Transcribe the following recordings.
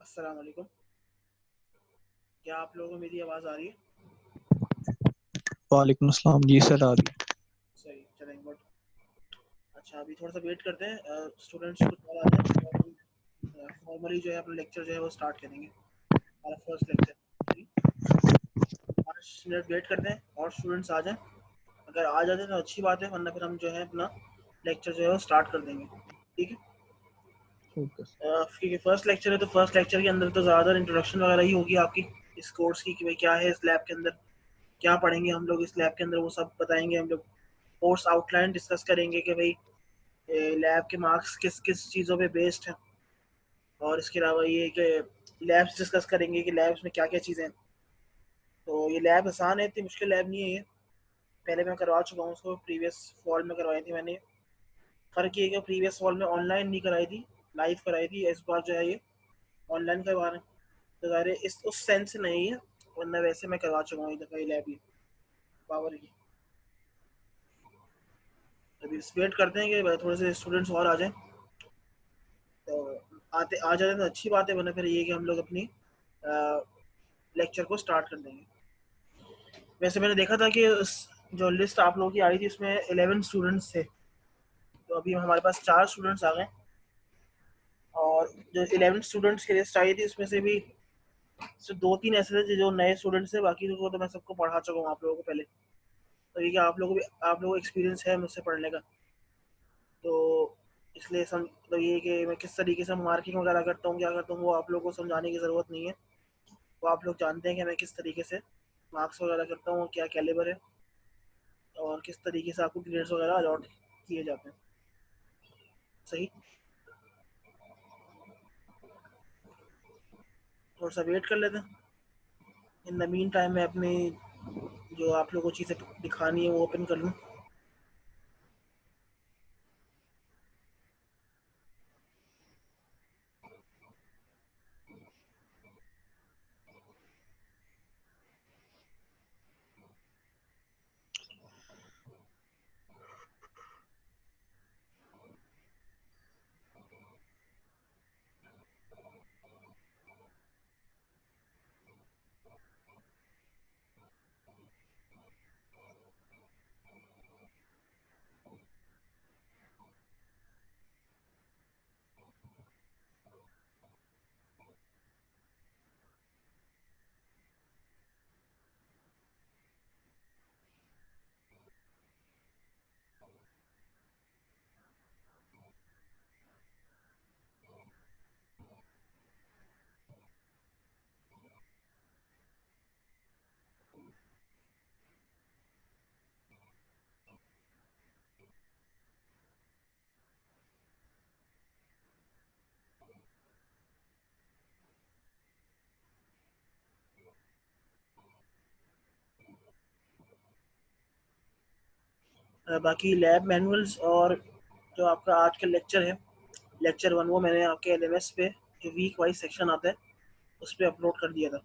अस्सलाम वालेकुम। क्या आप लोगों को मेरी आवाज़ आ रही है? वालेकुम अस्सलाम जी सर आ रही है। सही, चलेंगे गुड। अच्छा, अभी थोड़ा सा वेट करते हैं, स्टूडेंट्स कुछ और आ जाए और हम फॉर्मली जो है अपना लेक्चर जो है वो स्टार्ट करेंगे, हमारा फर्स्ट लेक्चर। ठीक, 5 मिनट वेट करते हैं और स्टूडेंट्स आ जाएं। अगर आ जाते हैं तो अच्छी बात है, वरना फिर हम जो है अपना लेक्चर जो है वो स्टार्ट कर देंगे। ठीक है। ठीक है क्योंकि फर्स्ट लेक्चर है तो फर्स्ट लेक्चर के अंदर तो ज़्यादा इंट्रोडक्शन वगैरह ही होगी आपकी इस कोर्स की, कि भाई क्या है इस लैब के अंदर, क्या पढ़ेंगे हम लोग इस लैब के अंदर, वो सब बताएंगे हम लोग। कोर्स आउटलाइन डिस्कस करेंगे कि भाई लैब के मार्क्स किस किस चीज़ों पे बेस्ड हैं, और इसके अलावा ये कि लैब्स डिस्कस करेंगे कि लैब्स में क्या क्या चीज़ें हैं। तो ये लैब आसान है, इतनी मुश्किल लैब नहीं है ये। पहले मैं करवा चुका हूँ उसको, प्रीवियस फॉल में करवाई थी मैंने। फ़र्क ये है कि प्रीवियस फॉल में ऑनलाइन नहीं कराई थी, लाइव कराई थी। इस बार जो है ये ऑनलाइन करवा रहे हैं, तो ज़ाहिर है इस उस सेंस से नहीं है, वरना वैसे मैं करवा चुका हूँ इधर का ये लैब ये पावर की। अभी वेट करते हैं कि थोड़े से स्टूडेंट्स और आ जाएं, तो आते आ जाते तो अच्छी बात है, वरना फिर ये कि हम लोग अपनी लेक्चर को स्टार्ट कर देंगे। वैसे मैंने देखा था कि जो लिस्ट आप लोगों की आई थी उसमें 11 स्टूडेंट्स थे, तो अभी हमारे पास 4 स्टूडेंट्स आ गए। और जो 11 स्टूडेंट्स की लिस्ट आई थी उसमें से भी सिर्फ 2-3 ऐसे थे जो नए स्टूडेंट्स थे, बाकी को तो मैं सबको पढ़ा चुका हूँ आप लोगों को पहले। तो ये कि आप लोगों को एक्सपीरियंस है मुझसे पढ़ने का, तो इसलिए तो ये कि मैं किस तरीके से मार्किंग वगैरह करता हूँ, क्या करता हूँ, वो आप लोगों को समझाने की ज़रूरत नहीं है। वो आप लोग जानते हैं कि मैं किस तरीके से मार्क्स वगैरह करता हूँ, क्या कैलिबर है, और किस तरीके से आपको ग्रेड्स वगैरह अलॉट किए जाते हैं। सही, थोड़ा सा वेट कर लेते हैं। इन द मीन टाइम मैं अपनी जो आप लोगों को चीज़ें दिखानी है वो ओपन कर लूँ। बाकी लैब मैनुअल्स और जो आपका आज का लेक्चर है, लेक्चर 1, वो मैंने आपके LMS पे जो वीक वाइज सेक्शन आता है उस पर अपलोड कर दिया था।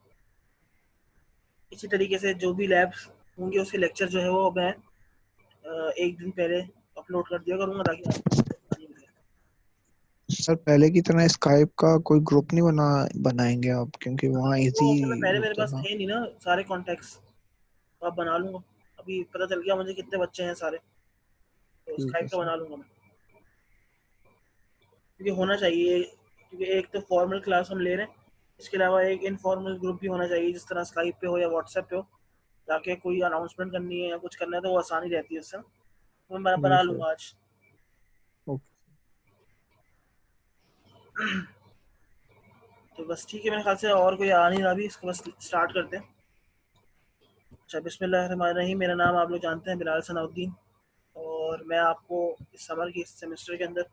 इसी तरीके से जो भी लैब्स होंगे उसके लेक्चर जो है वो मैं एक दिन पहले अपलोड कर दिया करूँगा, ताकि आपको आसानी मिले। सर पहले की तरह स्काइप का कोई ग्रुप नहीं बनाएंगे आप, क्योंकि वहाँ वो इजी ऑप्शन में पहले मेरे होता पास ना। है नहीं ना सारे कॉन्टैक्ट्स, तो आप बना लूँगा। अभी पता चल गया मुझे कितने बच्चे हैं सारे, तो ठीक है स्काइप का सर। बना लूँगा मैं, क्योंकि होना चाहिए। क्योंकि एक तो फॉर्मल क्लास हम ले रहे हैं, इसके अलावा एक इनफॉर्मल ग्रुप भी होना चाहिए, जिस तरह स्काइप पे हो या व्हाट्सएप पे हो, जाके कोई अनाउंसमेंट करनी है या कुछ करना है तो वो आसानी रहती है उससे। तो मैं जी बना सर। लूँगा आज। ओके। तो बस ठीक है, मेरे ख्याल से और कोई आ नहीं रहा अभी, इसको बस स्टार्ट करते हैं। अच्छा, बिस्मिल्लाहिर्रहमानिर्रहीम। मेरा नाम आप लोग जानते हैं, बिलाल सनाउद्दीन। और मैं आपको इस समर की इस सेमेस्टर के अंदर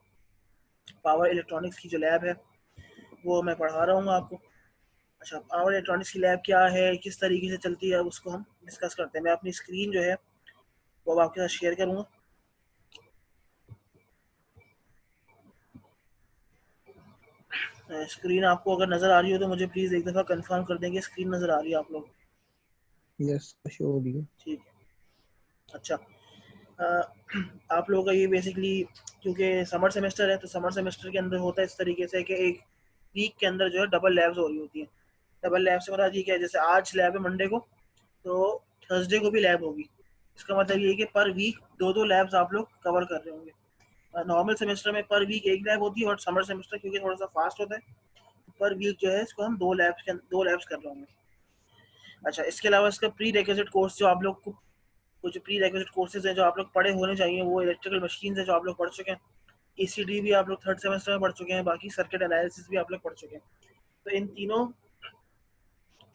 पावर इलेक्ट्रॉनिक्स की जो लैब है वो मैं पढ़ा रहा हूँ आपको। अच्छा, पावर इलेक्ट्रॉनिक्स की लैब क्या है, किस तरीके से चलती है, उसको हम डिस्कस करते हैं। मैं अपनी स्क्रीन जो है वो अब आपके साथ शेयर करूँगा। स्क्रीन आपको अगर नज़र आ रही हो तो मुझे प्लीज़ एक दफ़ा कंफर्म कर देंगे स्क्रीन नज़र आ रही है आप लोग। यस श्योर है। ठीक है। अच्छा, आप लोगों का ये बेसिकली, क्योंकि समर सेमेस्टर है तो समर सेमेस्टर के अंदर होता है इस तरीके से कि एक वीक के अंदर जो है डबल लैब्स हो रही होती हैं। डबल लैब से मतलब ये क्या है, जैसे आज लैब है मंडे को, तो थर्सडे को भी लैब होगी। इसका मतलब ये है कि पर वीक दो दो लैब्स आप लोग कवर कर रहे होंगे। नॉर्मल सेमेस्टर में पर वीक एक लैब होती है, और समर सेमेस्टर क्योंकि थोड़ा सा फास्ट होता है, पर वीक जो है इसको हम दो लैब्स कर रहे होंगे। अच्छा, इसके अलावा इसका प्री रिक्विजिट कोर्स जो आप लोग को, वो जो प्री रिक्विजिट कोर्सेज हैं जो आप लोग पढ़े होने चाहिए, वो इलेक्ट्रिकल मशीन है जो आप लोग पढ़ चुके हैं, ईसीडी भी आप लोग थर्ड सेमेस्टर में पढ़ चुके हैं, बाकी सर्किट एनालिसिस भी आप लोग पढ़ चुके हैं। तो इन तीनों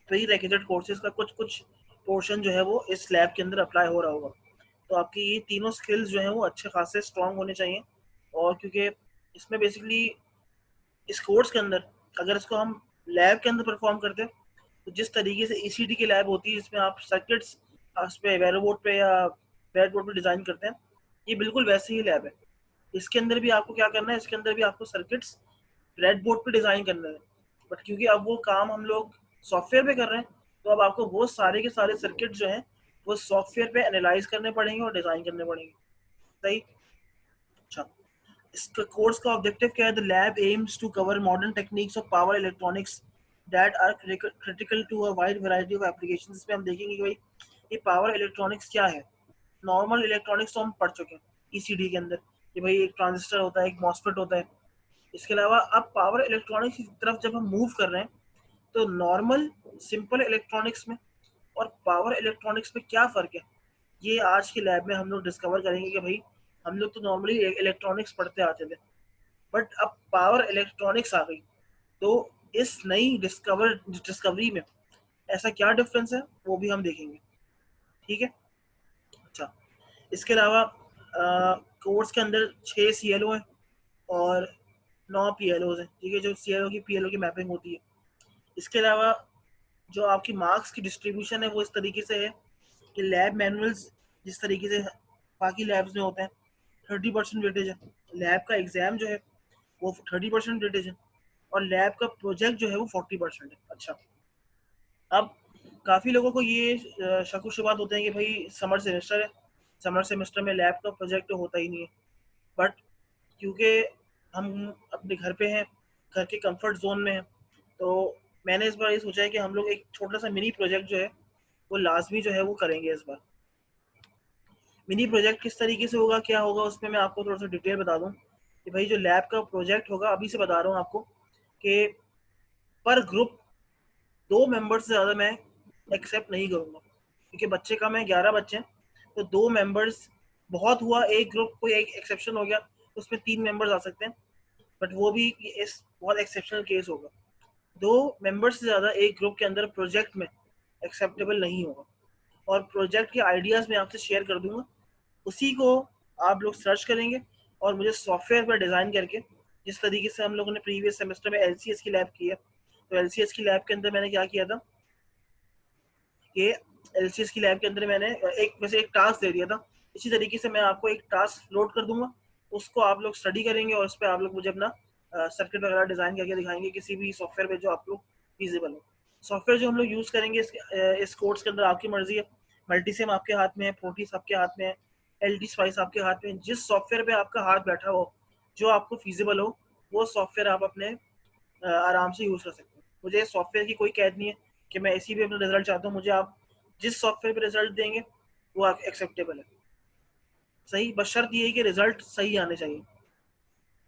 प्री रिक्विजिट कोर्सेज का कुछ कुछ पोर्शन जो है वो इस लैब के अंदर अप्लाई हो रहा होगा। तो आपकी ये तीनों स्किल्स जो हैं वो अच्छे खासे स्ट्रांग होने चाहिए। और क्योंकि इसमें बेसिकली इस कोर्स के अंदर अगर इसको हम लैब के अंदर परफॉर्म करते हैं, तो जिस तरीके से ईसीडी की लैब होती है जिसमें आप सर्किट्स उस पे वेरोबोर्ड पे या ब्रेड बोर्ड पे डिजाइन करते हैं, ये बिल्कुल वैसे ही लैब है। इसके अंदर भी आपको क्या करना है, इसके अंदर भी आपको सर्किट्स ब्रेड बोर्ड पे डिजाइन करना है। बट क्योंकि अब वो काम हम लोग सॉफ्टवेयर पे कर रहे हैं, तो अब आपको वो सारे के सारे सर्किट जो हैं वो सॉफ्टवेयर पे एनालाइज करने पड़ेंगे और डिजाइन करने पड़ेंगे। सही। अच्छा, इसका कोर्स का ऑब्जेक्टिव क्या है? The lab aims to cover modern techniques of power electronics that are critical to a wide variety of applications. इसमें हम देखेंगे कि भाई ये पावर इलेक्ट्रॉनिक्स क्या है। नॉर्मल इलेक्ट्रॉनिक्स तो हम पढ़ चुके हैं ईसीडी के अंदर, कि भाई एक ट्रांजिस्टर होता है, एक मॉसफेट होता है। इसके अलावा अब पावर इलेक्ट्रॉनिक्स की तरफ जब हम मूव कर रहे हैं, तो नॉर्मल सिंपल इलेक्ट्रॉनिक्स में और पावर इलेक्ट्रॉनिक्स में क्या फ़र्क है, ये आज की लैब में हम लोग डिस्कवर करेंगे। कि भाई हम लोग तो नॉर्मली इलेक्ट्रॉनिक्स पढ़ते आते थे, बट अब पावर इलेक्ट्रॉनिक्स आ गई, तो इस नई डिस्कवरी में ऐसा क्या डिफरेंस है वो भी हम देखेंगे। ठीक है। अच्छा, इसके अलावा कोर्स के अंदर 6 सीएलओ हैं और 9 पीएलओ हैं। ठीक है, जो सीएलओ की पीएलओ की मैपिंग होती है। इसके अलावा जो आपकी मार्क्स की डिस्ट्रीब्यूशन है वो इस तरीके से है कि लैब मैनुअल्स जिस तरीके से बाकी लैब्स में होते हैं 30% वेटेज है, लैब का एग्जाम जो है वो 30% वेटेज है, और लैब का प्रोजेक्ट जो है वो 40% है। अच्छा, अब काफ़ी लोगों को ये शक शुबात होते हैं कि भाई समर सेमेस्टर है, समर सेमेस्टर में लैब का प्रोजेक्ट तो होता ही नहीं है। बट क्योंकि हम अपने घर पे हैं, घर के कंफर्ट जोन में हैं, तो मैंने इस बार ये सोचा है कि हम लोग एक छोटा सा मिनी प्रोजेक्ट जो है वो लाजमी जो है वो करेंगे इस बार। मिनी प्रोजेक्ट किस तरीके से होगा, क्या होगा, उसमें मैं आपको थोड़ा सा डिटेल बता दूं कि भाई जो लैब का प्रोजेक्ट होगा, अभी से बता रहा हूँ आपको, कि पर ग्रुप 2 मेंबर से ज़्यादा मैं एक्सेप्ट नहीं करूँगा, क्योंकि बच्चे कम है, 11 बच्चे हैं। तो 2 मेंबर्स बहुत हुआ, एक ग्रुप कोई एक एक्सेप्शन हो गया, उसमें 3 मेंबर्स आ सकते हैं, बट वो भी इस बहुत एक्सेप्शनल केस होगा। 2 मेंबर से ज़्यादा एक ग्रुप के अंदर प्रोजेक्ट में एक्सेप्टेबल नहीं होगा। और प्रोजेक्ट के आइडियाज़ मैं आपसे शेयर कर दूंगा, उसी को आप लोग सर्च करेंगे और मुझे सॉफ्टवेयर पर डिज़ाइन करके, जिस तरीके से हम लोगों ने प्रीवियस सेमेस्टर में एलसीएस की लैब की है, तो एलसीएस की लैब के अंदर मैंने क्या किया था कि एलसीएस की लैब के अंदर मैंने एक टास्क दे दिया था। इसी तरीके से मैं आपको एक टास्क लोड कर दूंगा, उसको आप लोग स्टडी करेंगे और उस पर आप लोग मुझे अपना सर्किट वगैरह डिज़ाइन करके दिखाएंगे किसी भी सॉफ्टवेयर पे जो आप लोग फीजिबल हो। सॉफ्टवेयर जो हम लोग यूज़ करेंगे इस कोर्स के अंदर आपकी मर्जी है। मल्टीसिम आपके हाथ में है, प्रोटीस आपके हाथ में है, एल टी स्पाइस आपके हाथ में है। जिस सॉफ्टवेयर पे आपका हाथ बैठा हो, जो आपको फीजिबल हो, वो सॉफ्टवेयर आप अपने आराम से यूज़ कर सकते हैं। मुझे सॉफ्टवेयर की कोई कैद नहीं है कि मैं इसी पे अपना रिजल्ट चाहता हूँ। मुझे आप जिस सॉफ्टवेयर पे रिजल्ट देंगे वो एक्सेप्टेबल है। सही, बशर्त ये है कि रिजल्ट सही आने चाहिए।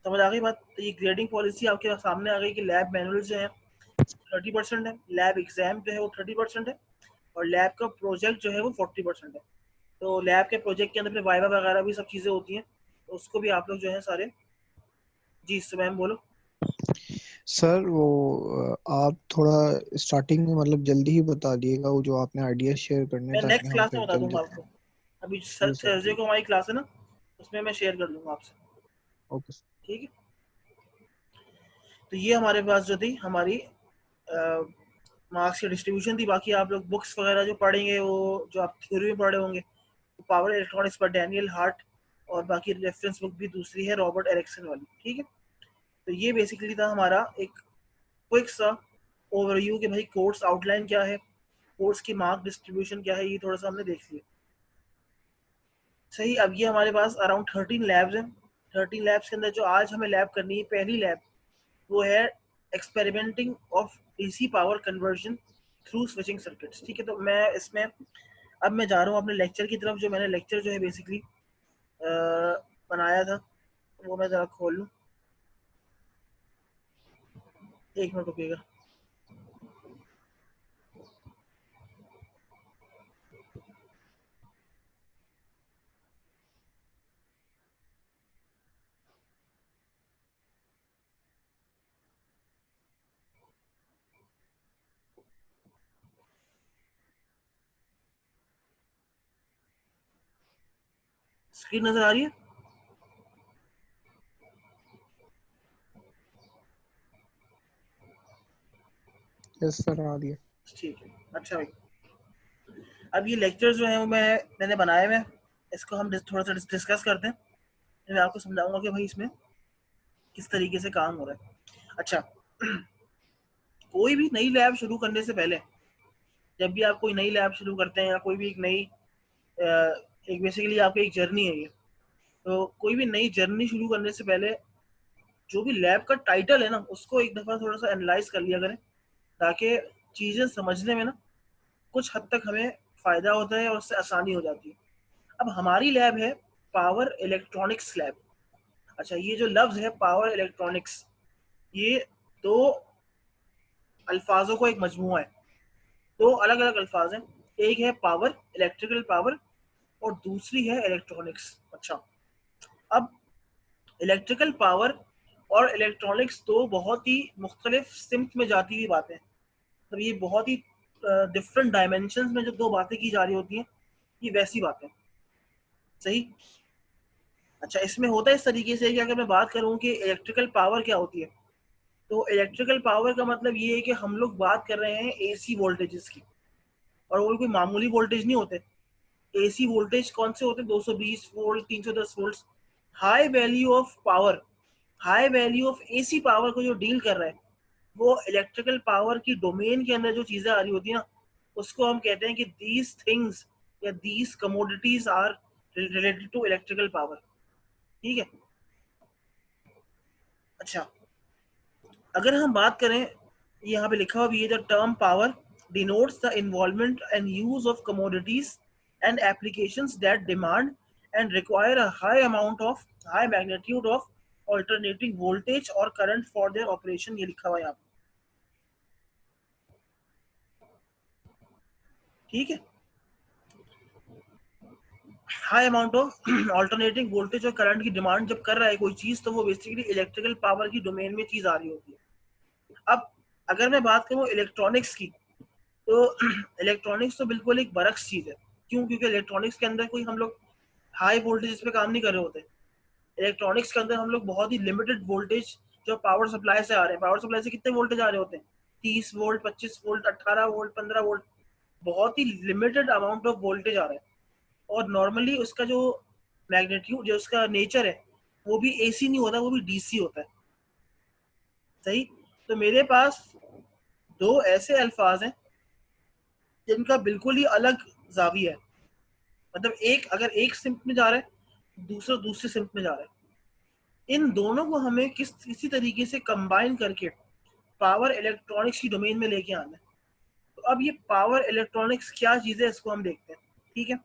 समझ आ गई बात? तो ये ग्रेडिंग पॉलिसी आपके सामने आ गई कि लैब मैनुअल जो है 30% है, लैब एग्जाम जो है वो 30% है, और लैब का प्रोजेक्ट जो है वो 40% है। तो लैब के प्रोजेक्ट के अंदर फिर वाइवा वगैरह भी सब चीज़ें होती हैं, तो उसको भी आप लोग जो है सारे। जी मैम बोलो। सर वो आप थोड़ा स्टार्टिंग में मतलब जल्दी ही बता दिएगा वो जो आपने आइडिया शेयर करने, मैं ताकि नेक्स्ट हम क्लास में फिर बता जल्दी। दूंगा आपको। अभी जी सर, थर्सडे जी। को हमारी क्लास है ना, उसमें मैं शेयर कर दूंगा आपसे। ओके। ठीक है। तो ये हमारे पास जो थी हमारी मार्क्स की डिस्ट्रीब्यूशन थी। बाकी आप लोग बुक्स वगैरह जो पढ़ेंगे, वो जो आप थ्योरी में पढ़े होंगे, पावर इलेक्ट्रॉनिक्स पर डैनियल हार्ट, और बाकी रेफरेंस बुक भी दूसरी है रॉबर्ट एरिक्सन वाली। ठीक है। तो ये बेसिकली था हमारा एक क्विक सा ओवरव्यू कि भाई कोर्स आउटलाइन क्या है, कोर्स की मार्क डिस्ट्रीब्यूशन क्या है, ये थोड़ा सा हमने देख लिया। सही। अब ये हमारे पास अराउंड 13 लैब्स हैं। 13 लैब्स के अंदर जो आज हमें लैब करनी है, पहली लैब वो है experimenting of DC power conversion through switching circuits. ठीक है, तो मैं इसमें अब मैं जा रहा हूँ अपने लेक्चर की तरफ। जो मैंने लेक्चर जो है बेसिकली बनाया था वो मैं ज़रा खोल लूँ, एक मिनट रुकिएगा। स्क्रीन नजर आ रही है? यस सर, आ रही है। ठीक है, अच्छा भाई। अब ये लेक्चर जो है वो मैंने बनाए हुए हैं, इसको हम थोड़ा सा डिस्कस करते हैं। मैं आपको समझाऊंगा कि भाई इसमें किस तरीके से काम हो रहा है। अच्छा, कोई भी नई लैब शुरू करने से पहले, जब भी आप कोई नई लैब शुरू करते हैं या कोई भी एक नई एक बेसिकली आपकी एक जर्नी है ये, तो कोई भी नई जर्नी शुरू करने से पहले जो भी लैब का टाइटल है ना उसको एक दफ़ा थोड़ा सा एनालाइज कर लिया करें, ताकि चीज़ें समझने में ना कुछ हद तक हमें फ़ायदा होता है और उससे आसानी हो जाती है। अब हमारी लैब है पावर इलेक्ट्रॉनिक्स लैब। अच्छा, ये जो लफ्ज़ है पावर इलेक्ट्रॉनिक्स, ये दो अल्फाजों को एक मजमूआ है, दो अलग अलग अल्फाज हैं। एक है पावर, इलेक्ट्रिकल पावर, और दूसरी है इलेक्ट्रॉनिक्स। अच्छा, अब इलेक्ट्रिकल पावर और इलेक्ट्रॉनिक्स दो बहुत ही मुख्तलिफ सिमत में जाती हुई बातें हैं। मतलब ये बहुत ही डिफरेंट डायमेंशन में जो दो बातें की जा रही होती हैं, ये वैसी बातें। सही। अच्छा, इसमें होता है इस तरीके से कि अगर मैं बात करूं कि इलेक्ट्रिकल पावर क्या होती है, तो इलेक्ट्रिकल पावर का मतलब ये है कि हम लोग बात कर रहे हैं एसी वोल्टेजेस की, और वो कोई मामूली वोल्टेज नहीं होते। एसी वोल्टेज कौन से होते हैं? 220 volt, 310 volt. High value of power, high value of AC power को जो डील कर रहा है, वो इलेक्ट्रिकल पावर की डोमेन के अंदर जो चीजें आ रही होती है ना, उसको हम कहते हैं कि दीज थिंग्स या these commodities are related to electrical power. ठीक है। अच्छा, अगर हम बात करें, यहाँ पे लिखा हुआ भी है, the term power denotes the involvement and use of commodities and applications that demand and require a high magnitude of alternating voltage or current for their operation। ये लिखा हुआ है यहाँ पे। ठीक है, high amount of alternating voltage और current की डिमांड जब कर रहा है कोई चीज, तो वो बेसिकली इलेक्ट्रिकल पावर की डोमेन में चीज आ रही होती है। अब अगर मैं बात करूँ इलेक्ट्रॉनिक्स की, तो इलेक्ट्रॉनिक्स तो बिल्कुल एक बरक्स चीज है। क्यों? क्योंकि इलेक्ट्रॉनिक्स के अंदर कोई हम लोग हाई वोल्टेज पे काम नहीं कर रहे होते। इलेक्ट्रॉनिक्स के अंदर हम लोग बहुत ही लिमिटेड वोल्टेज जो पावर सप्लाई से आ रहे हैं, पावर सप्लाई से कितने वोल्टेज आ रहे होते हैं? 30 वोल्ट, 25 वोल्ट, 18 वोल्ट, 15 वोल्ट। बहुत ही लिमिटेड अमाउंट ऑफ वोल्टेज आ रहा है। और नॉर्मली उसका जो मैग्नीट्यूड, जो उसका नेचर है, वो भी एसी नहीं होता, वो भी डीसी होता है। सही। तो मेरे पास दो ऐसे अल्फाज हैं जिनका बिल्कुल ही अलग जाविया है। मतलब एक अगर एक सिम्प में जा रहा है, दूसरा दूसरे सिम्प में जा रहा है। इन दोनों को हमें किसी तरीके से कंबाइन करके पावर इलेक्ट्रॉनिक्स की डोमेन में लेके आना है। तो अब ये पावर इलेक्ट्रॉनिक्स क्या चीज़ है, इसको हम देखते हैं। ठीक है,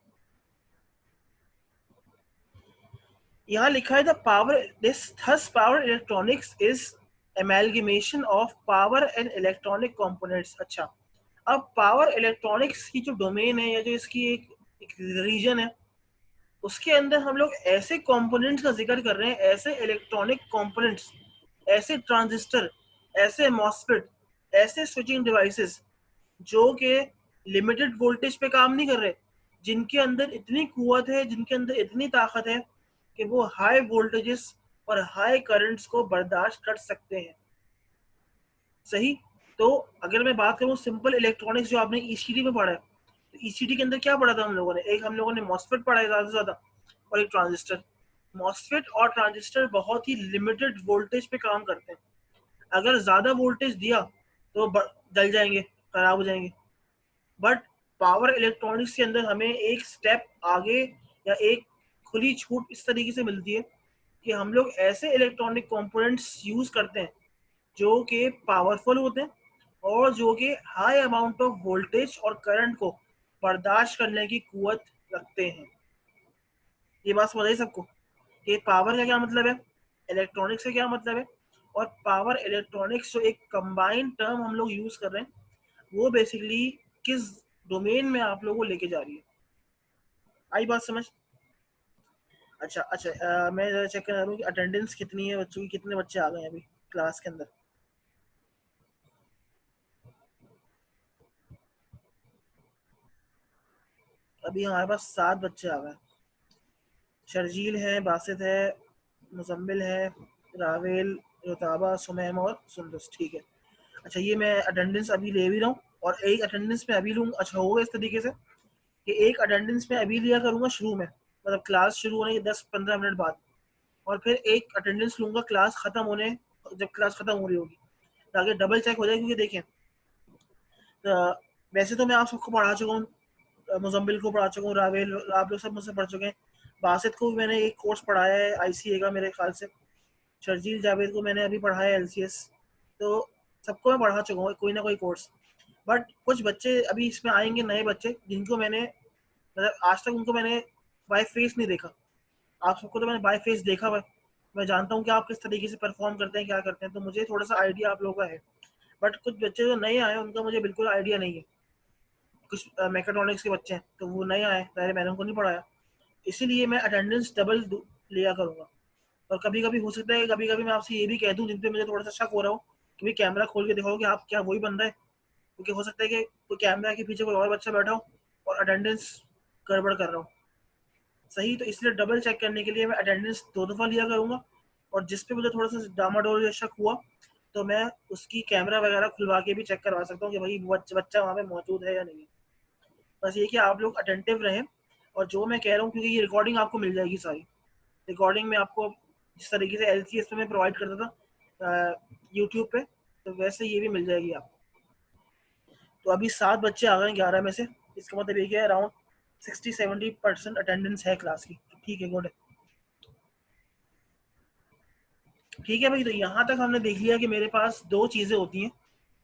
यहाँ लिखा है the power this thus power electronics is amalgamation of power and electronic components. अच्छा, अब पावर इलेक्ट्रॉनिक्स की जो डोमेन है या जो इसकी एक रीजन है, उसके अंदर हम लोग ऐसे कंपोनेंट्स का जिक्र कर रहे हैं, ऐसे इलेक्ट्रॉनिक कंपोनेंट्स, ऐसे ट्रांजिस्टर, ऐसे मॉसफेट, ऐसे स्विचिंग डिवाइसेस जो कि लिमिटेड वोल्टेज पे काम नहीं कर रहे, जिनके अंदर इतनी कुव्वत है, जिनके अंदर इतनी ताकत है कि वो हाई वोल्टेजेस और हाई करंट्स को बर्दाश्त कर सकते हैं। सही। तो अगर मैं बात करूँ सिंपल इलेक्ट्रॉनिक्स जो आपने ईसीडी में पढ़ा है, तो ईसीडी के अंदर क्या पढ़ा था हम लोगों ने? एक हम लोगों ने मॉसफेट पढ़ा है ज़्यादा से ज़्यादा, और एक ट्रांजिस्टर। मॉसफेट और ट्रांजिस्टर बहुत ही लिमिटेड वोल्टेज पे काम करते हैं। अगर ज़्यादा वोल्टेज दिया तो जल जाएंगे, खराब हो जाएंगे। बट पावर इलेक्ट्रॉनिक्स के अंदर हमें एक स्टेप आगे या एक खुली छूट इस तरीके से मिलती है कि हम लोग ऐसे इलेक्ट्रॉनिक कंपोनेंट्स यूज करते हैं जो कि पावरफुल होते हैं और जो कि हाई अमाउंट ऑफ वोल्टेज और करंट को बर्दाश्त करने की कुवत रखते हैं। ये बात समझ आई सबको कि पावर का क्या मतलब है, इलेक्ट्रॉनिक्स का क्या मतलब है, और पावर इलेक्ट्रॉनिक्स जो एक कंबाइंड टर्म हम लोग यूज कर रहे हैं वो बेसिकली किस डोमेन में आप लोगों को लेके जा रही है। आई बात समझ? अच्छा अच्छा, मैं जरा चेक कर रहा हूँ कि अटेंडेंस कितनी है बच्चों की, कितने बच्चे आ गए हैं अभी क्लास के अंदर। अभी हमारे पास 7 बच्चे आ गए। शर्जील है, बासित है, मुजम्मिल है, रावेल, रुताबा, सुमैम और सुंदस। ठीक है। अच्छा, ये मैं अटेंडेंस अभी ले भी रहा हूँ और एक अटेंडेंस में अभी लूँगा। अच्छा, होगा इस तरीके से कि एक अटेंडेंस में अभी लिया करूँगा शुरू में, मतलब क्लास शुरू होने के 10-15 मिनट बाद, और फिर एक अटेंडेंस लूँगा क्लास ख़त्म होने, जब क्लास ख़त्म हो रही होगी, ताकि डबल चेक हो जाए। क्योंकि देखें, वैसे तो मैं आप सबको पढ़ा चुका हूँ, मुजम्मिल को पढ़ा चुका हूँ, रावेल, आप लोग सब मुझसे पढ़ चुके हैं। बासित को भी मैंने एक कोर्स पढ़ाया है ICA का मेरे ख्याल से। शर्जील जावेद को मैंने अभी पढ़ाया है LCS। तो सबको मैं पढ़ा चुका हूँ कोई ना कोई कोर्स। बट कुछ बच्चे अभी इसमें आएंगे, नए बच्चे, जिनको मैंने मतलब आज तक उनको मैंने बाय फेस नहीं देखा। आप सबको तो मैंने बाय फेस देखा हुआ है, मैं जानता हूँ कि आप किस तरीके से परफॉर्म करते हैं, क्या करते हैं, तो मुझे थोड़ा सा आइडिया आप लोगों का है। बट कुछ बच्चे जो नए आए उनका मुझे बिल्कुल आइडिया नहीं है। कुछ मैकेट्रॉनिक्स के बच्चे हैं तो वो नए आए, पहले मैंने उनको नहीं पढ़ाया, इसीलिए मैं अटेंडेंस डबल लिया करूँगा। और कभी कभी हो सकता है, कभी कभी मैं आपसे ये भी कह दूं जिन पे मुझे थोड़ा सा शक हो रहा हो कि भाई कैमरा खोल के दिखाओ कि आप क्या वही बन रहा है, क्योंकि हो सकता है कि कोई कैमरा के पीछे कोई और बच्चा बैठा हो और अटेंडेंस गड़बड़ कर रहा हो। सही, तो इसलिए डबल चेक करने के लिए मैं अटेंडेंस 2 दफ़ा लिया करूँगा, और जिस पे मुझे थोड़ा सा डामाडोल या शक हुआ तो मैं उसकी कैमरा वगैरह खुलवा के भी चेक करवा सकता हूँ कि भाई बच्चा वहाँ पे मौजूद है या नहीं है। बस ये कि आप लोग अटेंटिव रहें, और जो मैं कह रहा हूँ, क्योंकि ये रिकॉर्डिंग आपको मिल जाएगी सारी, रिकॉर्डिंग में आपको जिस तरीके से LCS में मैं प्रोवाइड करता था यूट्यूब पे, तो वैसे ये भी मिल जाएगी आपको। तो अभी 7 बच्चे आ गए हैं 11 में से, इसका मतलब ये क्या है, अराउंड 60-70% अटेंडेंस है क्लास की। ठीक है, गुड है। ठीक है भाई, तो यहाँ तक हमने देख लिया कि मेरे पास दो चीज़ें होती हैं।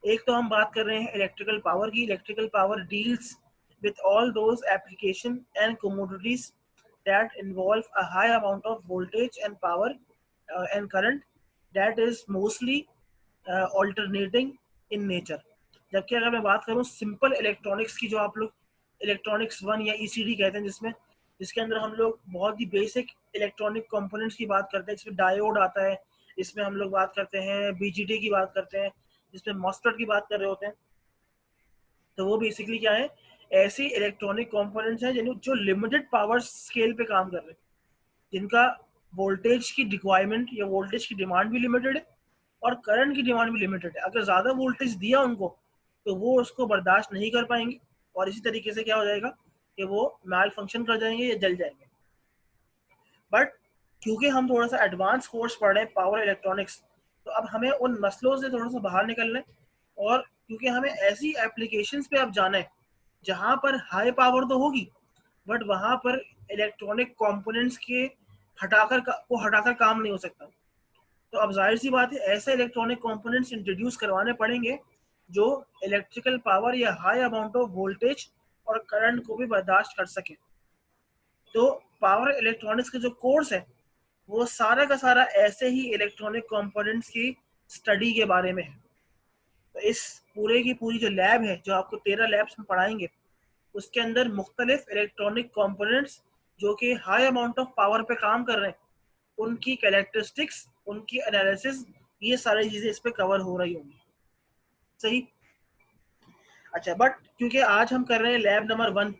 एक तो हम बात कर रहे हैं इलेक्ट्रिकल पावर की। Electrical power deals with all those application and commodities that involve a high amount of voltage and power and current that is mostly alternating in nature। जबकि अगर मैं बात करूँ सिंपल इलेक्ट्रॉनिक्स की, जो आप लोग इलेक्ट्रॉनिक्स 1 या ECD कहते हैं, जिसमें जिसके अंदर हम लोग बहुत ही बेसिक इलेक्ट्रॉनिक कंपोनेंट्स की बात करते हैं, इसमें डायोड आता है, इसमें हम लोग बात करते हैं BGT की बात करते हैं, जिसमें मॉस्फेट की बात कर रहे होते हैं। तो वो बेसिकली क्या है, ऐसी इलेक्ट्रॉनिक कंपोनेंट्स हैं जो लिमिटेड पावर स्केल पे काम कर रहे हैं, जिनका वोल्टेज की रिक्वायरमेंट या वोल्टेज की डिमांड भी लिमिटेड है और करंट की डिमांड भी लिमिटेड है। अगर ज़्यादा वोल्टेज दिया उनको तो वो उसको बर्दाश्त नहीं कर पाएंगे, और इसी तरीके से क्या हो जाएगा कि वो मैल फंक्शन कर जाएंगे या जल जाएंगे। बट क्योंकि हम थोड़ा सा एडवांस कोर्स पढ़ रहे हैं पावर इलेक्ट्रॉनिक्स, तो अब हमें उन मसलों से थोड़ा सा बाहर निकलना है, और क्योंकि हमें ऐसी एप्लीकेशंस पे अब जाना है जहाँ पर हाई पावर तो होगी बट वहाँ पर इलेक्ट्रॉनिक कंपोनेंट्स के हटाकर काम नहीं हो सकता। तो अब जाहिर सी बात है ऐसे इलेक्ट्रॉनिक कंपोनेंट्स इंट्रोड्यूस करवाने पड़ेंगे जो इलेक्ट्रिकल पावर या हाई अमाउंट ऑफ वोल्टेज और करंट को भी बर्दाश्त कर सके। तो पावर इलेक्ट्रॉनिक्स का जो कोर्स है वो सारा का सारा ऐसे ही इलेक्ट्रॉनिक कंपोनेंट्स की स्टडी के बारे में है। तो इस पूरे की पूरी जो लैब है, जो आपको 13 लैब्स में पढ़ाएंगे, उसके अंदर मुख्तलिफ इलेक्ट्रॉनिक कंपोनेंट्स जो कि हाई अमाउंट ऑफ पावर पे काम कर रहे हैं, उनकी कैरेक्टरिस्टिक्स, उनकी एनालिसिस, ये सारी चीज़ें इस पे कवर हो रही होंगी। सही। अच्छा, बट क्योंकि आज हम कर रहे हैं लैब नंबर 1,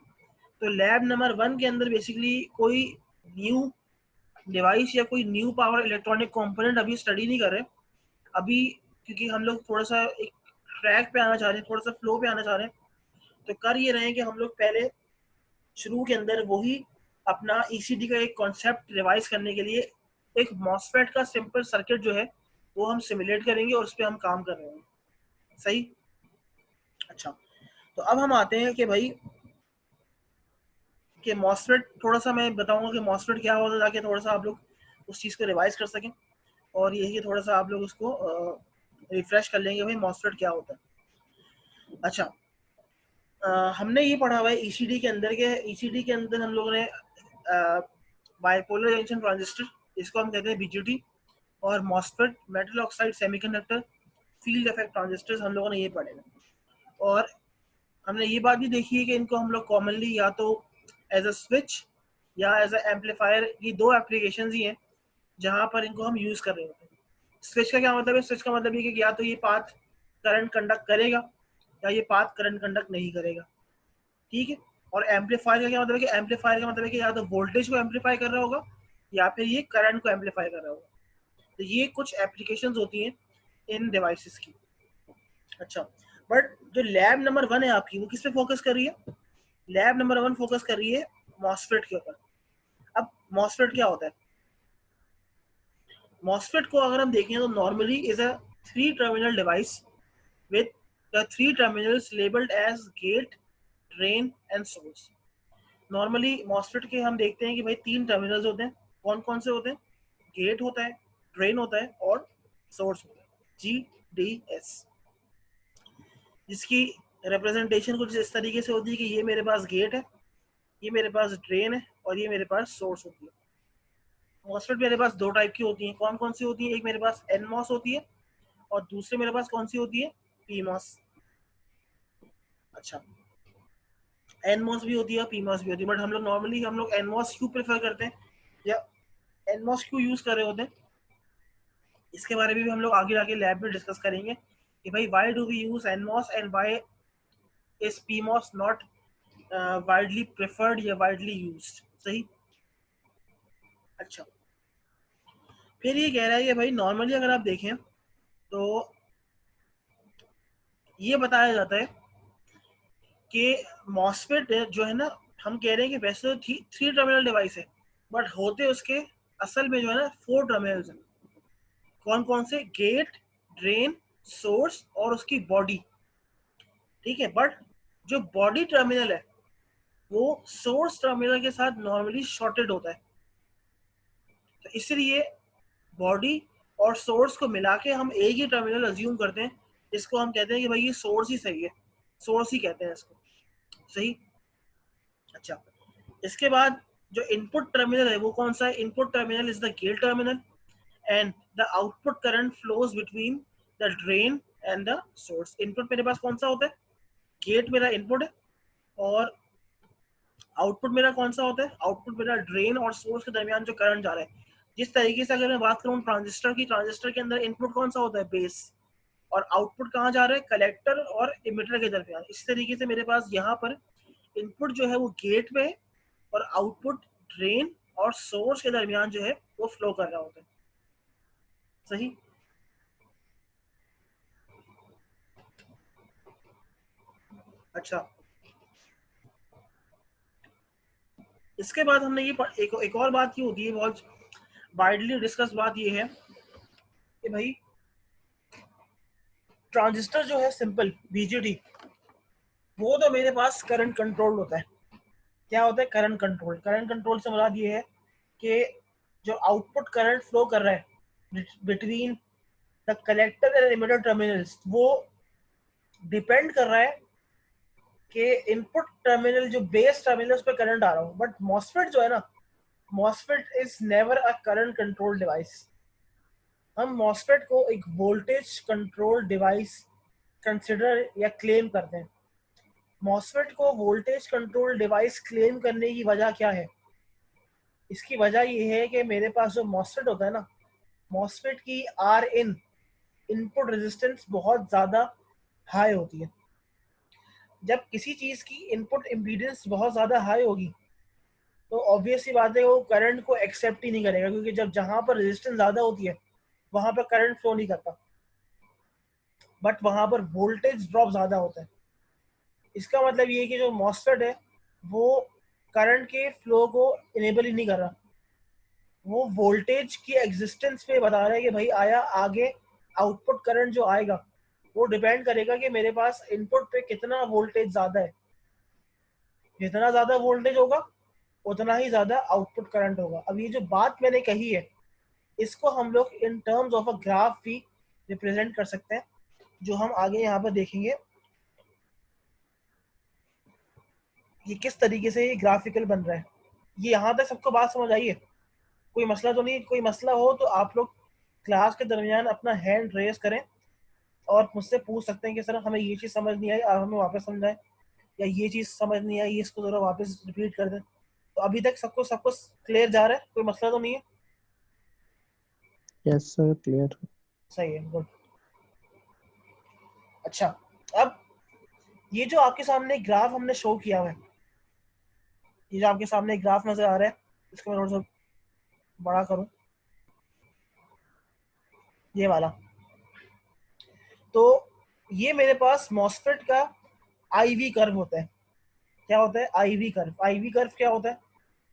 तो लैब नंबर 1 के अंदर बेसिकली कोई न्यू डिवाइस या कोई न्यू पावर इलेक्ट्रॉनिक कंपोनेंट अभी स्टडी नहीं कर रहे अभी, क्योंकि हम लोग थोड़ा सा एक ट्रैक पे आना चाह रहे हैं, थोड़ा सा फ्लो पे आना चाह रहे हैं। तो कर ये रहे हैं कि हम लोग पहले शुरू के अंदर वही अपना ECD का एक कॉन्सेप्ट रिवाइज करने के लिए एक मॉसफेट का सिंपल सर्किट जो है वो हम सिमुलेट करेंगे और उस पर हम काम कर रहे हैं। सही। अच्छा, तो अब हम आते हैं कि भाई कि मॉसफेट, थोड़ा सा मैं बताऊंगा कि मॉसफेट क्या होता है ताकि थोड़ा सा आप लोग उस चीज़ को रिवाइज कर सकें, और यही थोड़ा सा आप लोग उसको रिफ्रेश कर लेंगे भाई मॉसफेट क्या होता है। अच्छा, हमने ये पढ़ा हुआ है ईसीडी के अंदर के, ईसीडी के अंदर हम लोगों ने बाइपोलर जंक्शन ट्रांजिस्टर, इसको हम कहते हैं बीजीटी, और MOSFET metal oxide semiconductor field effect transistors हम लोगों ने ये पढ़े हैं। और हमने ये बात भी देखी है कि इनको हम लोग कॉमनली या तो एज अ स्विच या एज अ एम्पलीफायर, ये दो एप्लीकेशन ही हैं जहाँ पर इनको हम यूज कर रहे होते हैं। स्विच का क्या मतलब है? स्विच का मतलब ये कि या तो ये पाथ करंट कंडक्ट करेगा या ये पाथ करंट कंडक्ट नहीं करेगा, ठीक है। और एम्पलीफायर का क्या मतलब है? कि एम्पलीफायर का मतलब है कि या तो वोल्टेज को एम्पलीफाई कर रहा होगा या फिर ये करंट को एम्पलीफाई कर रहा होगा। तो ये कुछ एप्लीकेशंस होती हैं इन डिवाइसेस की। अच्छा, बट जो लैब नंबर 1 है आपकी, वो किस पे फोकस कर रही है? लैब नंबर 1 फोकस कर रही है मॉसफेट के ऊपर। अब मॉसफेट क्या होता है? मॉसफेट को अगर हम देखें तो normally is a 3 terminal device with the 3 terminals labelled as gate, drain and source. Normally MOSFET के हम देखते हैं कि भाई 3 टर्मिनल्स होते हैं। कौन कौन से होते हैं? गेट होता है, ड्रेन होता है और सोर्स होता है, GDS। जिसकी रिप्रेजेंटेशन कुछ इस तरीके से होती है कि ये मेरे पास गेट है, ये मेरे पास ड्रेन है और ये मेरे पास सोर्स होती है। मॉसफेट मेरे पास दो टाइप की होती हैं। कौन कौन सी होती है? एक मेरे पास NMOS होती है और दूसरे मेरे पास कौन सी होती है? PMOS। अच्छा, NMOS भी होती है और PMOS भी होती है, बट हम लोग नॉर्मली NMOS क्यों प्रेफर करते हैं या NMOS क्यों यूज कर रहे होते हैं, इसके बारे में भी हम लोग आगे आगे लैब में डिस्कस करेंगे कि भाई why do we use NMOS and why is PMOS not widely preferred या वाइडली यूज्ड। सही। अच्छा, फिर ये कह रहा है कि भाई नॉर्मली अगर आप देखें तो ये बताया जाता है कि मॉसफेट जो है ना, हम कह रहे हैं कि वैसे तो 3 टर्मिनल डिवाइस है, बट होते उसके असल में जो है ना 4 टर्मिनल्स हैं। कौन कौन से? गेट, ड्रेन, सोर्स और उसकी बॉडी, ठीक है। बट जो बॉडी टर्मिनल है वो सोर्स टर्मिनल के साथ नॉर्मली शॉर्टेड होता है। तो इसलिए बॉडी और सोर्स को मिला के हम एक ही टर्मिनल अज्यूम करते हैं, जिसको हम कहते हैं कि भाई ये सोर्स ही सही है, सोर्स ही कहते हैं इसको। सही। अच्छा, इसके बाद जो इनपुट टर्मिनल है वो कौन सा है? Input terminal is the gate terminal and the output current flows between the drain and the source. Input मेरे पास कौन सा होता है? गेट मेरा इनपुट है, और आउटपुट मेरा कौन सा होता है? आउटपुट मेरा ड्रेन और सोर्स के दरमियान जो करंट जा रहा है। जिस तरीके से अगर मैं बात करूँ ट्रांजिस्टर की, ट्रांजिस्टर के अंदर इनपुट कौन सा होता है? बेस। और आउटपुट कहाँ जा रहा है? कलेक्टर और इमिटर के दरमियान। इस तरीके से मेरे पास यहाँ पर इनपुट जो है वो गेट में और आउटपुट ड्रेन और सोर्स के दरमियान जो है वो फ्लो कर रहा होता है। सही। अच्छा, इसके बाद हमने ये एक और बात की होती है, बहुत वाइडली डिस्कस बात ये है कि भाई ट्रांजिस्टर जो है सिंपल बीजेटी, वो तो मेरे पास करंट कंट्रोल होता है। क्या होता है? Current control. करंट कंट्रोल से मुराद ये है कि जो आउटपुट करंट फ्लो कर रहा है between the collector and emitter terminals, वो डिपेंड कर रहा है कि इनपुट टर्मिनल जो बेस टर्मिनल उस पर करंट आ रहा हो। बट मॉसफेट जो है ना, MOSFET is never a current control device. हम मॉसफेट को एक वोल्टेज कंट्रोल डिवाइस कंसिडर या क्लेम करते हैं। मॉसफेट को वोल्टेज कंट्रोल डिवाइस क्लेम करने की वजह क्या है? इसकी वजह ये है कि मेरे पास जो मॉसफेट होता है ना, मॉसफेट की आर इन इनपुट रेजिस्टेंस बहुत ज़्यादा हाई होती है। जब किसी चीज़ की इनपुट इम्पीडेंस बहुत ज़्यादा हाई होगी तो ऑब्वियस सी बात है वो करंट को एक्सेप्ट ही नहीं करेगा, क्योंकि जब जहाँ पर रेजिस्टेंस ज़्यादा होती है वहाँ पर करंट फ्लो नहीं करता, बट वहाँ पर वोल्टेज ड्रॉप ज़्यादा होता है। इसका मतलब ये है कि जो मॉसफेट है वो करंट के फ्लो को इनेबल ही नहीं कर रहा, वो वोल्टेज की एग्जिस्टेंस पे बता रहा है कि भाई आया आगे आउटपुट करंट जो आएगा वो डिपेंड करेगा कि मेरे पास इनपुट पे कितना वोल्टेज ज़्यादा है। जितना ज़्यादा वोल्टेज होगा उतना ही ज़्यादा आउटपुट करंट होगा। अब ये जो बात मैंने कही है इसको हम लोग in terms of a graph भी रिप्रेजेंट कर सकते हैं, जो हम आगे यहाँ पर देखेंगे कि किस तरीके से ये ग्राफिकल बन रहा है। ये यहाँ तक सबको बात समझ आई है? कोई मसला तो नहीं? कोई मसला हो तो आप लोग क्लास के दरमियान अपना हैंड रेज करें और मुझसे पूछ सकते हैं कि सर हमें ये चीज़ समझ नहीं आई, आप हमें वापस समझाएं, या ये चीज़ समझ नहीं आई, इसको ज़रा वापस रिपीट कर दें। तो अभी तक सबको सबको क्लियर जा रहा है? कोई मसला तो नहीं है? Yes sir, clear. सही है, गुड। अच्छा, अब ये जो आपके सामने ग्राफ हमने शो किया हुआ है, ये जो आपके सामने ग्राफ नजर आ रहा है, इसको मैं थोड़ा सा बड़ा करूं, ये वाला। तो ये मेरे पास मॉसफेट का आईवी कर्व होता है। क्या होता है? Ivy curve. आईवी कर्व क्या होता है?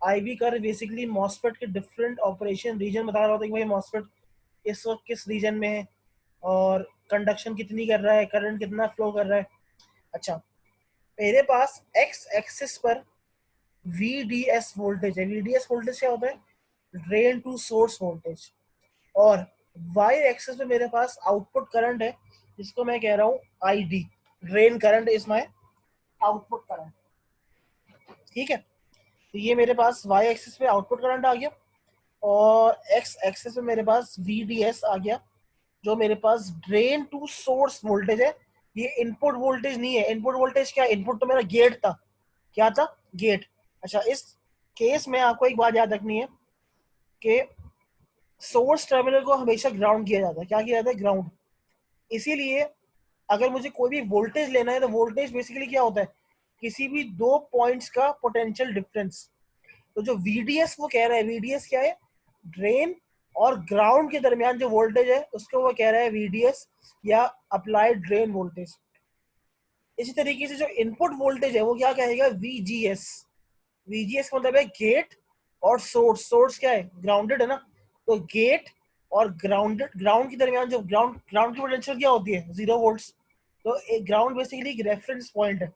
आईवी कर्व बेसिकली मॉसफेट के डिफरेंट ऑपरेशन रीजन बता रहा होता है कि भाई मॉसफेट इस वक्त किस रीजन में है और कंडक्शन कितनी कर रहा है, करंट कितना फ्लो कर रहा है। अच्छा, मेरे पास एक्स एक्सिस पर VDS वोल्टेज है। VDS वोल्टेज क्या होता है? Drain to source voltage. और वाई एक्सिस पे मेरे पास आउटपुट करंट है, जिसको मैं कह रहा हूँ ID, drain current is my output current. ठीक है, तो ये मेरे पास वाई एक्सिस पे आउटपुट करंट आ गया और एक्स एक्सिस पे मेरे पास VDS आ गया, जो मेरे पास ड्रेन टू सोर्स वोल्टेज है। ये इनपुट वोल्टेज नहीं है। इनपुट वोल्टेज क्या? इनपुट तो मेरा गेट था। क्या था? गेट। अच्छा, इस केस में आपको एक बात याद रखनी है कि सोर्स टर्मिनल को हमेशा ग्राउंड किया जाता है। क्या किया जाता है? ग्राउंड। इसीलिए अगर मुझे कोई भी वोल्टेज लेना है तो वोल्टेज बेसिकली क्या होता है? किसी भी दो पॉइंट्स का पोटेंशियल डिफरेंस। तो जो VDS वो कह रहा है, VDS क्या है? ड्रेन और ग्राउंड के दरमियान जो वोल्टेज है उसको वो कह रहा है VDS या अप्लाइड ड्रेन वोल्टेज। इसी तरीके से जो इनपुट वोल्टेज है वो क्या कहेगा? VGS। VGS का मतलब है गेट और सोर्स। सोर्स क्या है? ग्राउंडेड है ना। तो गेट और ग्राउंड के दरमियान जो ग्राउंड की पोटेंशियल क्या होती है? 0 वोल्ट्स। तो एक ग्राउंड बेसिकली एक रेफरेंस पॉइंट है।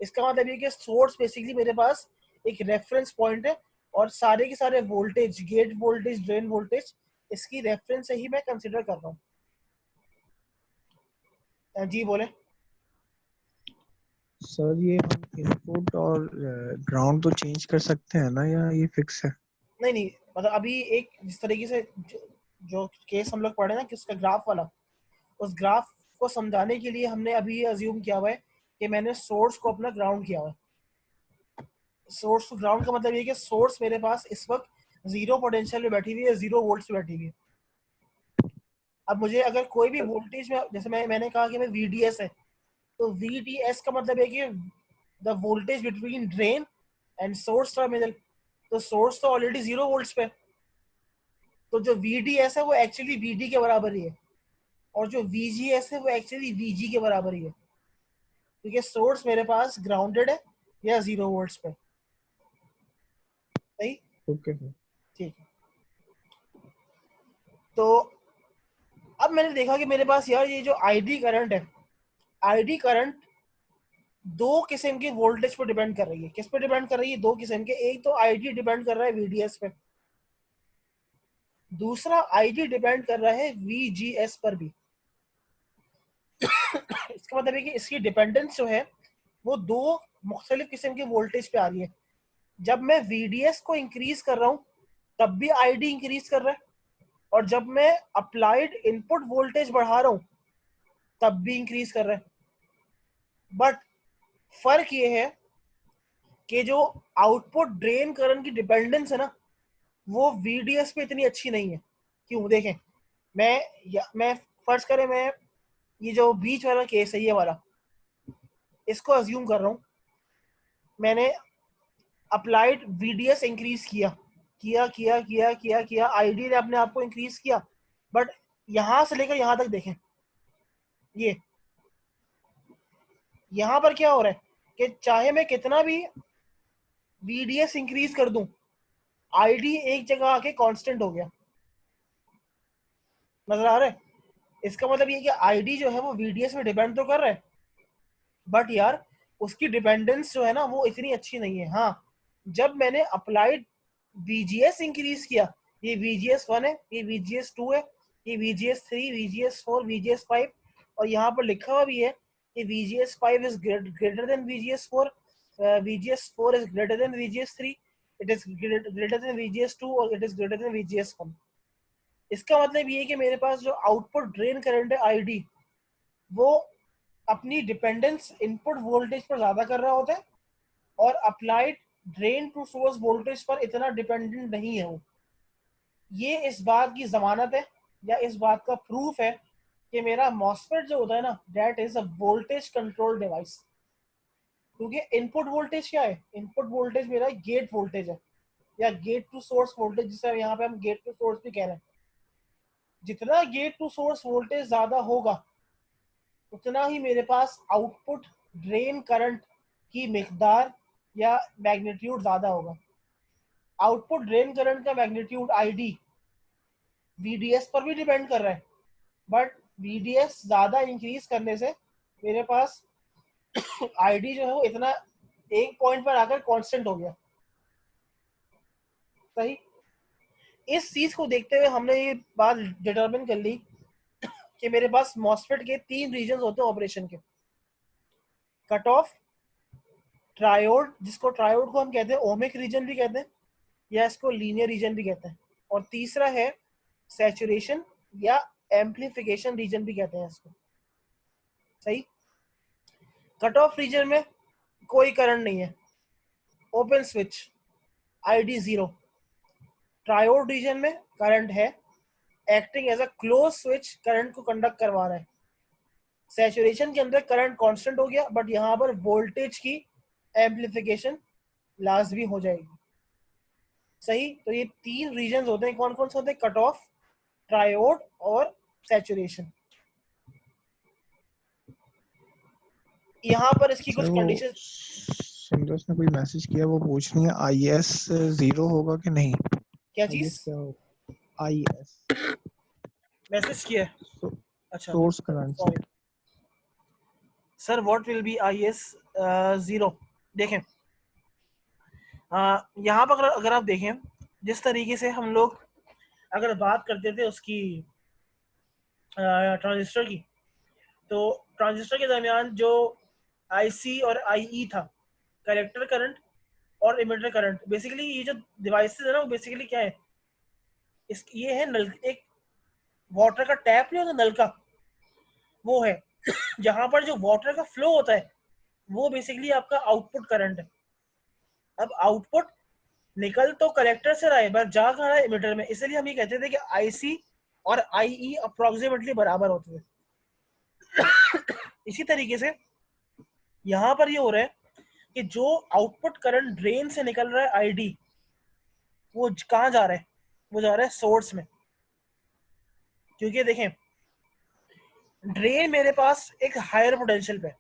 इसका मतलब ये कि सोर्स बेसिकली मेरे पास एक रेफरेंस पॉइंट है और सारे के सारे voltage, gate voltage, drain voltage, इसकी रेफरेंस से ही मैं कंसिडर कर रहा हूँ। जी बोले। सर ये हम इनपुट और ग्राउंड तो चेंज कर सकते हैं ना, या ये फिक्स है? नहीं नहीं, मतलब अभी एक जिस तरीके से जो केस हम लोग पढ़े ना किसका, ग्राफ वाला, उस ग्राफ को समझाने के लिए हमने अभी ये अज्यूम किया हुआ है कि मैंने सोर्स को अपना ग्राउंड किया हुआ है। सोर्स टू ग्राउंड का मतलब ये कि सोर्स मेरे पास इस वक्त 0 पोटेंशियल में बैठी हुई है, 0 वोल्ट्स में बैठी हुई है। अब मुझे अगर कोई भी वोल्टेज में, जैसे मैंने कहा कि मैं VDS है, तो VDS का मतलब है कि the voltage between drain and source terminal. तो सोर्स तो ऑलरेडी 0 वोल्ट्स पे, तो जो VDS है वो एक्चुअली VD के बराबर ही है, और जो VGS है वो एक्चुअली VG के बराबर ही है, क्योंकि सोर्स मेरे पास ग्राउंडेड है या 0 वोल्ट्स पे। सही? Okay sir. ठीक है। तो अब मैंने देखा कि मेरे पास यार ये जो ID करंट है, ID करंट दो किस्म के वोल्टेज पर डिपेंड कर रही है। किस पे डिपेंड कर रही है? दो किस्म के। एक तो ID डिपेंड कर रहा है VDS पे, दूसरा ID डिपेंड कर रहा है VGS पर भी। इसका मतलब है कि इसकी डिपेंडेंस जो है वो दो मुख्तलिफ किस्म के वोल्टेज पे आ रही है। जब मैं VDS को इंक्रीज कर रहा हूँ तब भी ID इंक्रीज कर रहा है, और जब मैं अप्लाइड इनपुट वोल्टेज बढ़ा रहा हूँ तब भी इंक्रीज कर रहा है। बट फर्क ये है कि जो आउटपुट ड्रेन करंट की डिपेंडेंस है ना, वो VDS पे इतनी अच्छी नहीं है। क्यों? देखें, मैं फर्ज करें, मैं ये जो बीच वाला केस है ये वाला, इसको अज्यूम कर रहा हूँ। मैंने अप्लाइड VDS इंक्रीज किया किया किया किया किया किया ID ने अपने आप को इंक्रीज किया, बट यहां से लेकर यहां तक देखें, ये यहां पर क्या हो रहा है कि चाहे मैं कितना भी VDS इंक्रीज कर दूं, ID एक जगह आके कांस्टेंट हो गया। नजर आ रहा है? इसका मतलब ये कि ID जो है वो VDS में डिपेंड तो कर रहा है, बट यार उसकी डिपेंडेंस जो है ना वो इतनी अच्छी नहीं है। हाँ, जब मैंने अप्लाइड VGS इंक्रीज किया, ये VGS 1 है, ये VGS 2 है, कि VGS3, VGS4, VGS5, और यहाँ पर लिखा हुआ भी है कि VGS5 is greater than VGS4, VGS4 is greater than VGS3, it is greater than VGS2 और it is greater than VGS1। इसका मतलब ये है कि मेरे पास जो आउटपुट ड्रेन करंट है ID, वो अपनी डिपेंडेंस इनपुट वोल्टेज पर ज्यादा कर रहा होता है और applied drain to source voltage पर इतना डिपेंडेंट नहीं है वो। ये इस बात की जमानत है या इस बात का प्रूफ है कि मेरा मॉसफेट जो होता है ना, that is a voltage control device. क्योंकि इनपुट वोल्टेज क्या है? इनपुट वोल्टेज मेरा गेट वोल्टेज है या गेट टू सोर्स वोल्टेज, जिसे यहाँ पे हम गेट टू सोर्स भी कह रहे हैं। जितना गेट टू सोर्स वोल्टेज ज्यादा होगा उतना ही मेरे पास आउटपुट ड्रेन करंट की मिकदार या मैग्नीट्यूड ज्यादा होगा। आउटपुट ड्रेन करंट का मैग्नीट्यूड ID VDS पर भी डिपेंड कर रहा है, बट VDS ज्यादा इंक्रीज करने से मेरे पास ID जो है वो इतना एक पॉइंट पर आकर कांस्टेंट हो गया। सही। इस चीज को देखते हुए हमने ये बात डिटरमिन कर ली कि मेरे पास मॉसफेट के 3 रीजन होते हैं ऑपरेशन के। कट ऑफ, ट्रायोड, जिसको ट्रायोड को हम कहते हैं ओमिक रीजन भी कहते हैं या इसको लीनियर रीजन भी कहते हैं, और तीसरा है सैचुरेशन या एम्प्लीफिकेशन रीजन भी कहते हैं इसको। सही। कट ऑफ रीजन में कोई करंट नहीं है, open switch, ID 0। Triode region में करंट है, acting as a close switch, current को कंडक्ट करवा रहा है। सैचुरेशन के अंदर करंट कांस्टेंट हो गया, बट यहाँ पर वोल्टेज की एम्प्लीफिकेशन लाजमी हो जाएगी। सही। तो ये 3 रीजन होते हैं। कौन कौन से होते हैं? कट ऑफ, ट्रायोड और सैचुरेशन। यहाँ पर इसकी कुछ कंडीशन। संतोष ने कोई मैसेज किया, वो पूछ रही है IS 0 होगा कि नहीं? क्या IS चीज? क्या होगा? IS मैसेज किया है? अच्छा, source current. Sorry sir, what will be IS 0? देखें, यहाँ पर अगर आप देखें, जिस तरीके से हम लोग अगर बात करते थे उसकी ट्रांजिस्टर की, तो ट्रांजिस्टर के दरमियान जो IC और IE था, कलेक्टर करंट और इमिटर करंट, बेसिकली ये जो डिवाइसेस है ना, वो बेसिकली क्या है, ये है नल, एक वाटर का टैप नहीं होता, नल का, वो है जहां पर जो वाटर का फ्लो होता है वो बेसिकली आपका आउटपुट करंट है। अब आउटपुट निकल तो कलेक्टर से रहा है, बस जा कहाँ रहा है? इमिटर में। इसलिए हम ये कहते थे कि IC और IE अप्रोक्सीमेटली बराबर होते थे। इसी तरीके से यहाँ पर ये हो रहा है कि जो आउटपुट करंट ड्रेन से निकल रहा है ID, वो कहाँ जा रहा है? वो जा रहा है सोर्स में। क्योंकि देखें, ड्रेन मेरे पास एक हायर पोटेंशियल पे,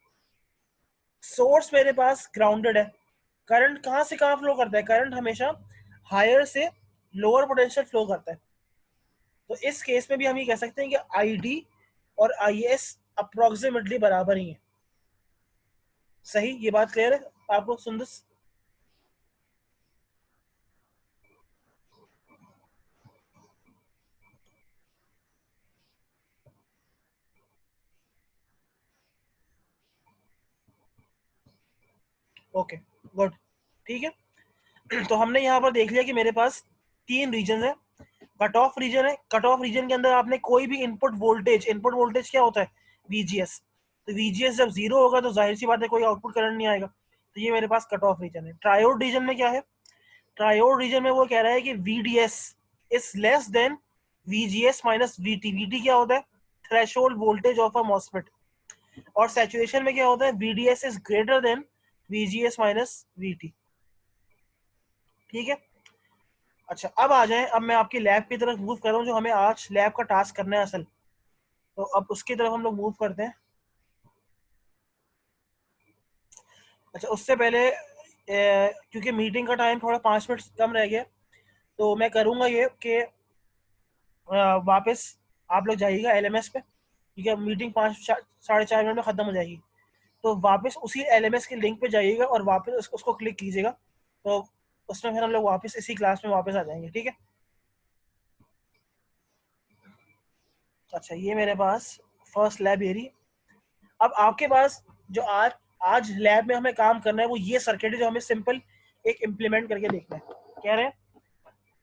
सोर्स मेरे पास ग्राउंडेड है। करंट कहाँ से कहाँ फ्लो करता है? करंट हमेशा हायर से लोअर पोटेंशियल फ्लो करता है। तो इस केस में भी हम ये कह सकते हैं कि ID और IS अप्रोक्सीमेटली बराबर ही है। सही। ये बात क्लियर है आपको सुंदस? ओके, गुड, ठीक है। तो हमने यहाँ पर देख लिया कि मेरे पास 3 रीजन है। कट ऑफ रीजन है, कट ऑफ रीजन के अंदर आपने कोई भी इनपुट वोल्टेज क्या होता है? VGS। तो VGS जब 0 होगा तो जाहिर सी बात है कोई आउटपुट करंट नहीं आएगा। तो ये मेरे पास कट ऑफ रीजन है। ट्रायोड रीजन में क्या है? ट्रायोड रीजन में वो कह रहा है कि VDS is less than VGS minus VT। VT क्या होता है? Threshold voltage of a MOSFET. और सैचुरेशन में क्या होता है? VDS is greater than VGS minus VT। ठीक है। अच्छा, अब आ जाए, अब मैं आपकी लैब की तरफ मूव कर रहा हूँ, जो हमें आज लैब का टास्क करना है असल। तो अब उसकी तरफ हम लोग मूव करते हैं। अच्छा, उससे पहले क्योंकि मीटिंग का टाइम थोड़ा 5 मिनट कम रह गया, तो मैं करूँगा ये कि वापस आप लोग जाइएगा LMS पे, ठीक है? मीटिंग 5 साढ़े 4 मिनट में ख़त्म हो जाएगी। तो वापस उसी LMS के लिंक पे जाइएगा और वापस उसको क्लिक कीजिएगा, तो उसमें फिर हम लोग वापस इसी क्लास में वापस आ जाएंगे। ठीक है? अच्छा, ये मेरे पास फर्स्ट लैब एरिया। अब आपके पास जो आज लैब में हमें काम करना है वो ये सर्किट है जो हमें सिंपल एक इम्प्लीमेंट करके देखना है। कह रहे हैं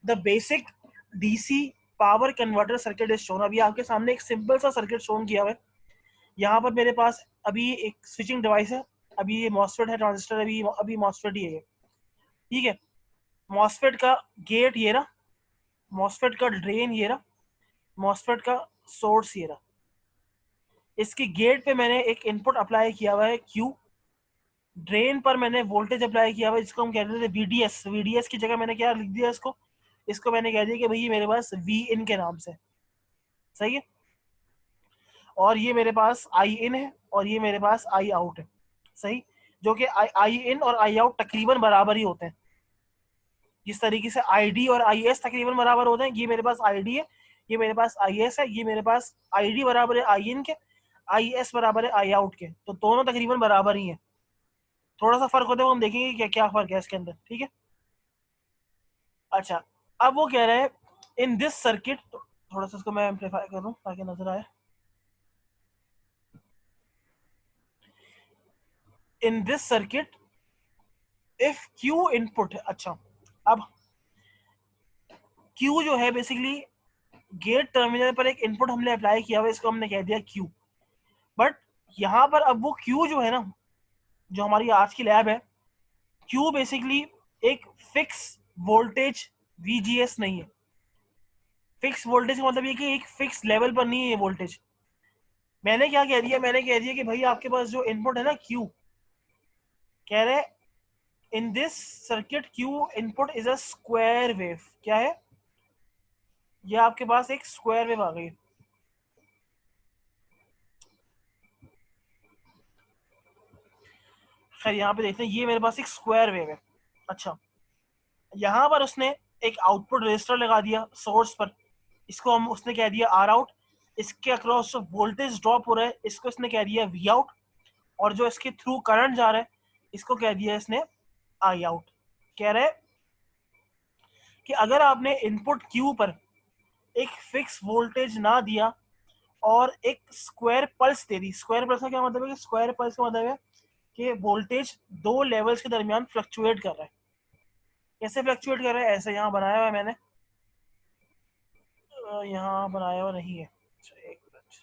the basic DC power converter circuit is shown. अभी आपके सामने एक सिंपल सा सर्किट शोन किया हुआ है। यहाँ पर मेरे पास अभी एक स्विचिंग डिवाइस है, अभी ये मॉसफेट है, ट्रांजिस्टर अभी मॉसफेट ही है, ठीक है। मॉसफेट का गेट ये रहा, मॉसफेट का ड्रेन ये रहा, मॉसफेट का सोर्स ये रहा। इसके गेट पे मैंने एक इनपुट अप्लाई किया हुआ है Q, ड्रेन पर मैंने वोल्टेज अप्लाई किया हुआ है जिसको हम कहते थे VDS। VDS की जगह मैंने क्या लिख दिया इसको मैंने कह दिया कि भाई मेरे पास V in के नाम से, सही है। और ये मेरे पास I in है और ये मेरे पास I out है, सही, जो कि I in और I out तकरीबन बराबर ही होते हैं। जिस तरीके से ID और IS तकरीबन बराबर होते हैं, ये मेरे पास ID है, ये मेरे पास IS है, ये मेरे पास ID बराबर है I in के, IS बराबर है I out के, तो दोनों तकरीबन बराबर ही हैं। थोड़ा सा फर्क होता है वो हम देखेंगे क्या क्या फर्क है इसके अंदर, ठीक है। अच्छा, अब वो कह रहे हैं इन दिस सर्किट, थोड़ा सा इसको मैं एम्पलीफाई कर दूं ताकि नजर आए। In this circuit if Q input, अच्छा अब Q जो है बेसिकली गेट टर्मिनल पर एक इनपुट हमने अप्लाई किया हुआ, इसको हमने कह दिया Q। बट यहाँ पर अब वो Q जो है ना, जो हमारी आज की लैब है, Q बेसिकली एक फिक्स वोल्टेज VGS नहीं है। फिक्स वोल्टेज का मतलब ये कि एक फिक्स लेवल पर नहीं है ये वोल्टेज। मैंने क्या कह दिया, मैंने कह दिया कि भाई आपके पास जो इनपुट है ना Q, कह रहे in this circuit Q input is a square wave. क्या है ये, आपके पास एक स्क्वायर वेव आ गई। खैर यहाँ पे देखते हैं, ये मेरे पास एक स्क्वायर वेव है। अच्छा, यहाँ पर उसने एक आउटपुट रजिस्टर लगा दिया सोर्स पर, इसको हम उसने कह दिया आर आउट। इसके अक्रॉस जो वोल्टेज ड्रॉप हो रहा है इसको इसने कह दिया वी आउट, और जो इसके थ्रू करंट जा रहा है इसको कह दिया इसने आई आउट। कह रहे कि अगर आपने इनपुट Q पर एक फिक्स वोल्टेज ना दिया और एक स्क्वायर पल्स दे दी, स्क्वायर पल्स का क्या मतलब है कि स्क्वायर पल्स का मतलब है कि वोल्टेज दो लेवल्स के दरमियान फ्लक्चुएट कर रहा है। कैसे फ्लक्चुएट कर रहा है, ऐसे यहाँ बनाया हुआ है मैंने, यहाँ बनाया हुआ नहीं है, एक मिनट,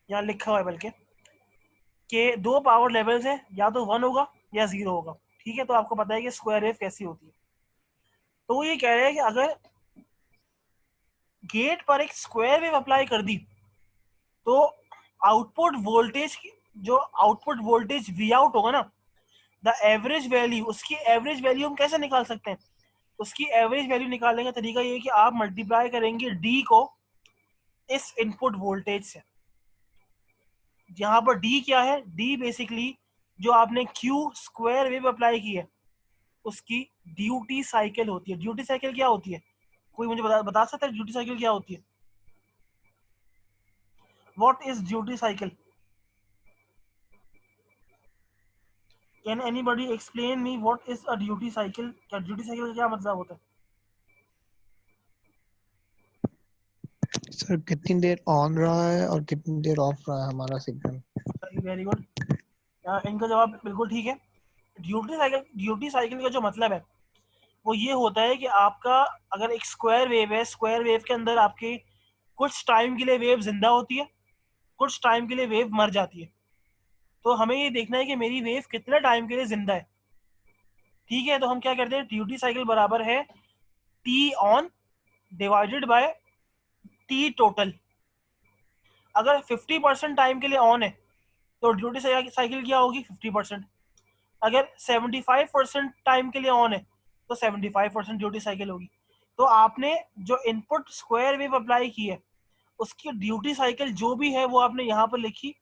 यहाँ लिखा हुआ है बल्कि कि दो पावर लेवल्स हैं, या तो 1 होगा या 0 होगा, ठीक है। तो आपको पता है कि स्क्वायर वेव कैसी होती है। तो वो ये कह रहे हैं कि अगर गेट पर एक स्क्वायर वेव अप्लाई कर दी तो आउटपुट वोल्टेज, जो आउटपुट वोल्टेज वी आउट होगा ना, द एवरेज वैल्यू, उसकी एवरेज वैल्यू हम कैसे निकाल सकते हैं। उसकी एवरेज वैल्यू निकालने का तरीका ये है कि आप मल्टीप्लाई करेंगे डी को इस इनपुट वोल्टेज से। यहाँ पर डी क्या है, डी बेसिकली जो आपने क्यू स्क्वायर वेव अप्लाई की है उसकी ड्यूटी साइकिल होती है। ड्यूटी साइकिल क्या होती है, कोई मुझे बता सकता है ड्यूटी साइकिल क्या होती है? What is duty cycle? Can anybody explain me what is a duty cycle? क्या ड्यूटी साइकिल का क्या मतलब होता है? सर कितनी देर ऑन रहा है और कितनी देर ऑफ रहा है हमारा सिग्नल? वेरी गुड, इनका जवाब बिल्कुल ठीक है। ड्यूटी साइकिल का जो मतलब है वो ये होता है कि आपका अगर एक स्क्वायर वेव है, स्क्वायर वेव के अंदर आपकी कुछ टाइम के लिए वेव जिंदा होती है, कुछ टाइम के लिए वेव मर जाती है। तो हमें ये देखना है कि मेरी वेव कितने टाइम के लिए जिंदा है, ठीक है। तो हम क्या करते हैं, ड्यूटी साइकिल बराबर है T on divided by T total. अगर 50% टाइम के लिए ऑन है तो ड्यूटी साइकिल क्या होगी, 50%। अगर 75% टाइम के लिए ऑन है तो 75% ड्यूटी साइकिल होगी। तो आपने जो इनपुट स्क्वायर वेव अप्लाई की है उसकी ड्यूटी साइकिल जो भी है वो आपने यहाँ पर लिखी